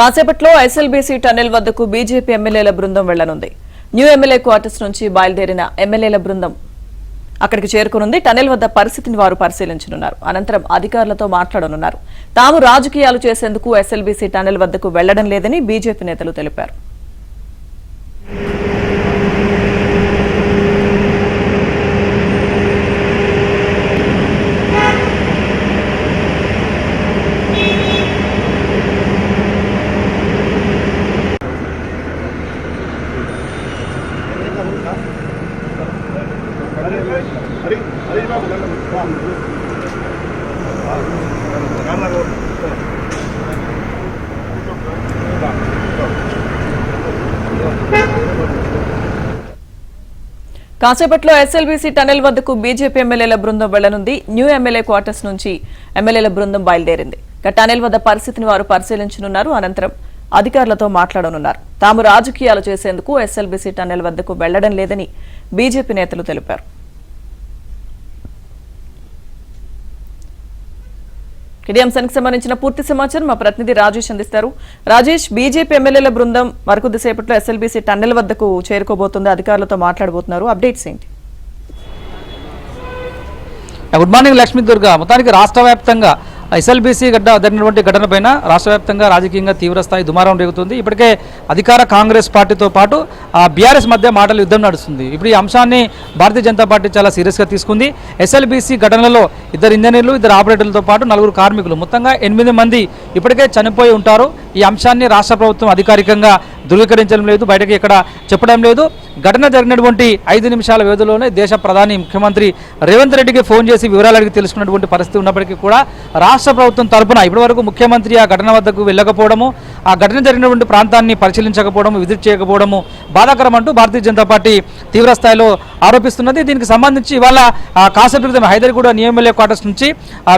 కాసేపట్లో SLBC tunnel వద్దకు BJP ఎమ్మెల్యేల బృందం వెళ్లనుంది. న్యూ ఎమ్మెల్యే క్వార్టర్స్ నుంచి బయలుదేరిన ఎమ్మెల్యేల బృందం అక్కడికి చేరుకునుంది. టన్నెల్ వద్ద పరిస్థితిని వారు పరిశీలించనున్నారు. అనంతరం అధికారులతో మాట్లాడనున్నారు. తాము రాజకీయాలు చేసేందుకు ఎస్ఎల్బీసీ టన్నెల్ వద్దకు వెళ్లడం లేదని బీజేపీ నేతలు తెలిపారు. కాసేపట్లో ఎస్ఎల్బీసీ టన్నెల్ వద్దకు బీజేపీ ఎమ్మెల్యేల బృందం వెళ్లనుంది. న్యూ ఎమ్మెల్యే క్వార్టర్స్ నుంచి ఎమ్మెల్యేల బృందం బయలుదేరింది. టన్నెల్ వద్ద పరిస్థితిని వారు పరిశీలించనున్నారు. అనంతరం అధికారులతో మాట్లాడనున్నారు. తాము రాజకీయాలు చేసేందుకు ఎస్ఎల్బీసీ టన్నెల్ వద్దకు వెళ్లడం లేదని బీజేపీ నేతలు తెలిపారు. ఇదే అంశానికి సంబంధించిన పూర్తి సమాచారం మా ప్రతినిధి రాజేష్ అందిస్తారు. రాజేష్, బీజేపీ ఎమ్మెల్యేల బృందం మరికొద్దిసేపట్లో ఎస్ఎల్బీసీ టన్నెల్ వద్దకు చేరుకోబోతుంది. అధికారులతో మాట్లాడబోతున్నారు. అప్డేట్స్ ఏంటి? Good morning Lakshmi Durga. మొత్తానికి రాష్ట్ర వ్యాప్తంగా ఎస్ఎల్బీసీ జరిగినటువంటి ఘటనపైన రాష్ట్ర వ్యాప్తంగా రాజకీయంగా తీవ్రస్థాయి దుమారం రేగుతుంది. ఇప్పటికే అధికార కాంగ్రెస్ పార్టీతో పాటు బీఆర్ఎస్ మధ్య మాటల యుద్ధం నడుస్తుంది. ఇప్పుడు ఈ అంశాన్ని భారతీయ జనతా పార్టీ చాలా సీరియస్గా తీసుకుంది. ఎస్ఎల్బీసీ ఘటనలో 2 ఇంజనీర్లు 2 ఆపరేటర్లతో పాటు 4 కార్మికులు మొత్తంగా 8 మంది ఇప్పటికే చనిపోయి ఉంటారు. ఈ అంశాన్ని రాష్ట్ర ప్రభుత్వం అధికారికంగా ధృవీకరించడం లేదు, బయటకి ఎక్కడ చెప్పడం లేదు. ఘటన జరిగినటువంటి 5 నిమిషాల వ్యవధిలోనే దేశ ప్రధాని ముఖ్యమంత్రి రేవంత్ రెడ్డికి ఫోన్ చేసి వివరాలు అడిగి తెలుసుకున్నటువంటి పరిస్థితి ఉన్నప్పటికీ కూడా రాష్ట్ర ప్రభుత్వం తరపున ఇప్పటివరకు ముఖ్యమంత్రి ఆ ఘటన వద్దకు వెళ్ళకపోవడము, ఆ ఘటన జరిగినటువంటి ప్రాంతాన్ని పరిశీలించకపోవడము, విజిట్ చేయకపోవడము బాధాకరం అంటూ భారతీయ జనతా పార్టీ తీవ్రస్థాయిలో ఆరోపిస్తున్నది. దీనికి సంబంధించి ఇవాళ కాసేపు క్రితం హైదరాబాద్ న్యూ ఎమ్మెల్యే క్వార్టర్స్ నుంచి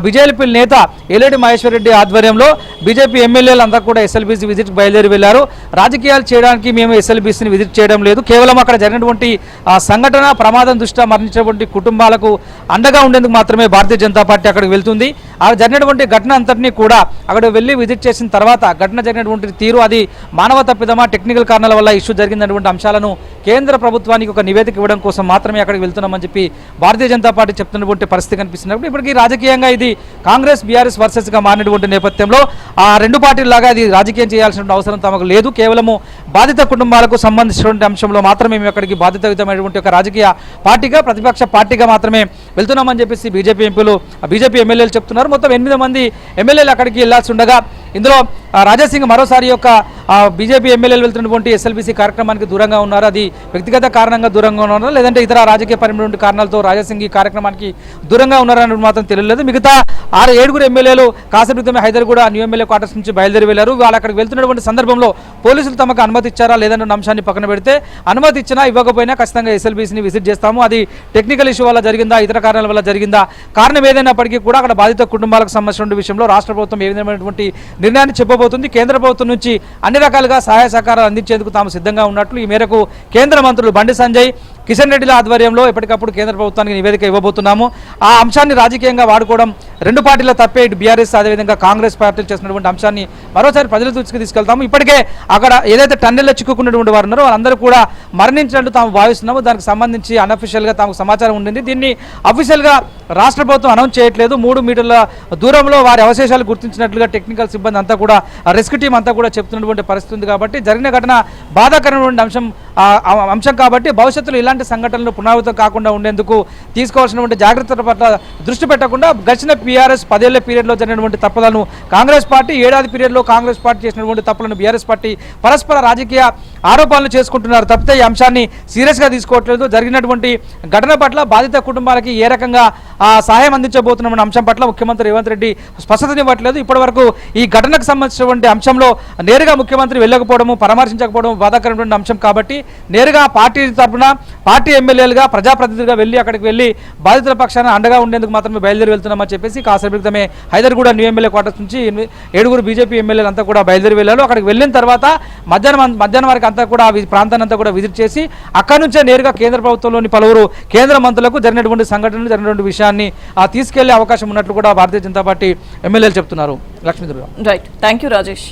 బీజేపీ నేత ఏలేటి మహేశ్వర్ రెడ్డి ఆధ్వర్యంలో బీజేపీ ఎమ్మెల్యేలు అంతా కూడా ఎస్ఎల్బీసీ విజిట్ బయలుదేరి వెళ్లారు. రాజకీయాలు చేయడానికి మేము ఎస్ఎల్బీసీని విజిట్ చేయడం లేదు, కేవలం అక్కడ జరిగినటువంటి సంఘటన ప్రమాదం దృష్ట్యా మరణించినటువంటి కుటుంబాలకు అండగా ఉండేందుకు మాత్రమే భారతీయ జనతా పార్టీ అక్కడికి వెళ్తుంది. ఆ జరిగినటువంటి ఘటన అంతటినీ కూడా అక్కడ వెళ్ళి విజిట్ చేసిన తర్వాత ఘటన జరిగినటువంటి తీరు అది మానవ తప్పిదమా, టెక్నికల్ కారణాల వల్ల ఇష్యూ జరిగినటువంటి అంశాలను కేంద్ర ప్రభుత్వానికి ఒక నివేదిక ఇవ్వడం కోసం మాత్రమే అక్కడికి వెళ్తున్నామని చెప్పి భారతీయ జనతా పార్టీ చెప్తున్నటువంటి పరిస్థితి కనిపిస్తున్నప్పుడు ఇప్పటికీ రాజకీయంగా ఇది కాంగ్రెస్ బీఆర్ఎస్ వర్సెస్గా మారినటువంటి నేపథ్యంలో ఆ 2 పార్టీలాగా అది రాజకీయం చేయాల్సిన అవసరం తమకు లేదు. కేవలము బాధిత కుటుంబాలకు సంబంధించినటువంటి అంశంలో మాత్రమే మేము అక్కడికి బాధితమైనటువంటి ఒక రాజకీయ పార్టీగా, ప్రతిపక్ష పార్టీగా మాత్రమే వెళ్తున్నామని చెప్పేసి బీజేపీ ఎమ్మెల్యేలు చెప్తున్నారు. మొత్తం 8 మంది ఎమ్మెల్యేలు అక్కడికి వెళ్లాల్సి ఉండగా ఇందులో రాజాసింగ్ మరోసారి యొక్క బీజేపీ ఎమ్మెల్యేలు వెళ్తున్నటువంటి ఎస్ఎల్బీసీ కార్యక్రమానికి దూరంగా ఉన్నారు. అది వ్యక్తిగత కారణంగా దూరంగా ఉన్నారు, లేదంటే ఇతర రాజకీయ పరిమితి కారణాలతో రాజాసింగ్ ఈ కార్యక్రమానికి దూరంగా ఉన్నారని మాత్రం తెలియలేదు. మిగతా 6-7 ఎమ్మెల్యేలు కాసేపు క్రితమే హైదరాబాద్ న్యూ ఎమ్మెల్యే క్వార్టర్స్ నుంచి బయలుదేరి వెళ్లారు. వాళ్ళు అక్కడికి వెళ్తున్నటువంటి సందర్భంలో పోలీసులు తమకు అనుమతి ఇచ్చారా లేదన్న అంశాన్ని పక్కన పెడితే అనుమతి ఇచ్చినా ఇవ్వకపోయినా ఖచ్చితంగా ఎస్ఎల్బీసీని విజిట్ చేస్తాము, అది టెక్నికల్ ఇష్యూ వల్ల జరిగిందా, ఇతర కారణాల వల్ల జరిగిందా, కారణం ఏదైనప్పటికీ కూడా అక్కడ బాధిత కుటుంబాలకు సంబంధించిన విషయంలో రాష్ట్ర ప్రభుత్వం ఏ విధమైనటువంటి నిర్ణయాన్ని చెప్పబోతుంది. కేంద్ర ప్రభుత్వం నుంచి అన్ని రకాలుగా సహాయ సహకారాలు అందించేందుకు తాము సిద్ధంగా ఉన్నట్లు ఈ మేరకు కేంద్ర మంత్రులు బండి సంజయ్, కిషన్ రెడ్డిల ఆధ్వర్యంలో ఎప్పటికప్పుడు కేంద్ర ప్రభుత్వానికి నివేదిక ఇవ్వబోతున్నాము. ఆ అంశాన్ని రాజకీయంగా వాడుకోవడం 2 పార్టీల తప్పే, ఇటు బీఆర్ఎస్ అదేవిధంగా కాంగ్రెస్ పార్టీలు చేసినటువంటి అంశాన్ని మరోసారి ప్రజల దృష్టికి తీసుకెళ్తాము. ఇప్పటికే అక్కడ ఏదైతే టన్నెల్లో చిక్కుకున్నటువంటి వారు ఉన్నారో వాళ్ళందరూ కూడా మరణించినట్టు తాము భావిస్తున్నాము. దానికి సంబంధించి అన్అఫిషియల్గా తమకు సమాచారం ఉండింది. దీన్ని అఫీషియల్గా రాష్ట్ర ప్రభుత్వం అనౌన్స్ చేయట్లేదు. 3 మీటర్ల దూరంలో వారి అవశేషాలు గుర్తించినట్లుగా టెక్నికల్ సిబ్బంది అంతా కూడా, రెస్క్యూ టీం అంతా కూడా చెప్తున్నటువంటి పరిస్థితి ఉంది. కాబట్టి జరిగిన ఘటన బాధాకరమైనటువంటి అంశం కాబట్టి భవిష్యత్తులో ఇలాంటి సంఘటనలు పునరావృతం కాకుండా ఉండేందుకు తీసుకోవాల్సినటువంటి జాగ్రత్తల పట్ల దృష్టి పెట్టకుండా గడిచిన బీఆర్ఎస్ 10 ఏళ్ల పీరియడ్లో జరిగినటువంటి తప్పులను కాంగ్రెస్ పార్టీ, 7 ఏళ్ల పీరియడ్లో కాంగ్రెస్ పార్టీ చేసినటువంటి తప్పులను బీఆర్ఎస్ పార్టీ పరస్పర రాజకీయ ఆరోపణలు చేసుకుంటున్నారు తప్పితే ఈ అంశాన్ని సీరియస్గా తీసుకోవట్లేదు. జరిగినటువంటి ఘటన పట్ల బాధిత కుటుంబాలకి ఏ రకంగా సహాయం అందించబోతున్న అంశం పట్ల ముఖ్యమంత్రి రేవంత్ రెడ్డి స్పష్టతనివ్వట్లేదు. ఇప్పటివరకు ఈ ఘటనకు సంబంధించినటువంటి అంశంలో నేరుగా ముఖ్యమంత్రి వెళ్ళకపోవడము, పరామర్శించకపోవడం బాధాకరమైనటువంటి అంశం కాబట్టి నేరుగా పార్టీ తరఫున పార్టీ ఎమ్మెల్యేలుగా ప్రజాప్రతినిధులుగా అక్కడికి వెళ్ళి బాధితుల పక్షాన అండగా ఉండేందుకు మాత్రమే బయలుదేరి వెళ్తున్నామని చెప్పేసి కాసేపు క్రితమే హైదరాబాద్ న్యూ ఎమ్మెల్యే క్వార్టర్స్ నుంచి 7 బీజేపీ ఎమ్మెల్యేలు అంతా కూడా బయలుదేరి వెళ్ళారు. అక్కడికి వెళ్ళిన తర్వాత మధ్యాహ్నం వరకు అంతా కూడా ఆ ప్రాంతాన్ని అంతా కూడా విజిట్ చేసి అక్కడి నుంచే నేరుగా కేంద్ర ప్రభుత్వంలోని పలువురు కేంద్ర మంత్రులకు జరిగినటువంటి సంఘటనలు, జరిగినటువంటి విషయాన్ని తీసుకెళ్లే అవకాశం ఉన్నట్లు కూడా భారతీయ జనతా పార్టీ ఎమ్మెల్యేలు చెప్తున్నారు. Lakshmi Durga. Right, thank you Rajesh.